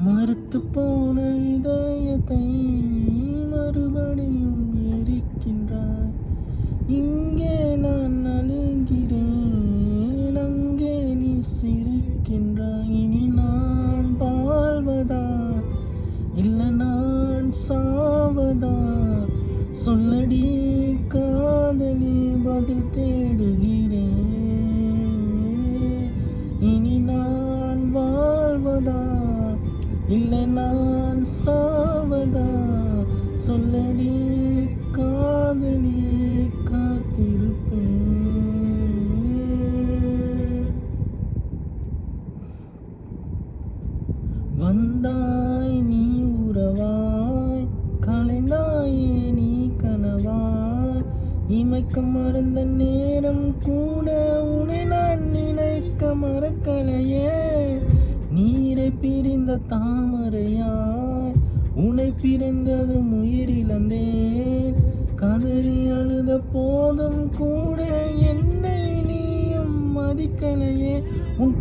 மறுத்து போன இதயத்தை மறுபடியும் எரிக்கின்றாய். இங்கே நான் அழுகிறேன், அங்கே நீ சிரிக்கின்றாய். இனி நான் வாழ்வதா இல்லை நான் சாவதா? சொல்லடி காதலி, பதில் தேடுகிறேன். இனி நான் வாழ்வதா இல்லை நான் சாவதா? சொல்லடி காதலி, காத்திருப்பேன். வந்தாய் நீ உறவாய், கலைந்தாயே நீ கனவாய். இமைக்க மறந்த நேரம் கூட உன்னை நான் நினைக்க மறக்கலையே. நீரை பிரிந்த தாமரையாய் உன்னை பிறந்தது உயிரிழந்தேன். கதறி அழுத போதும் கூட என்னை நீயும் மதிக்கலையே. உன்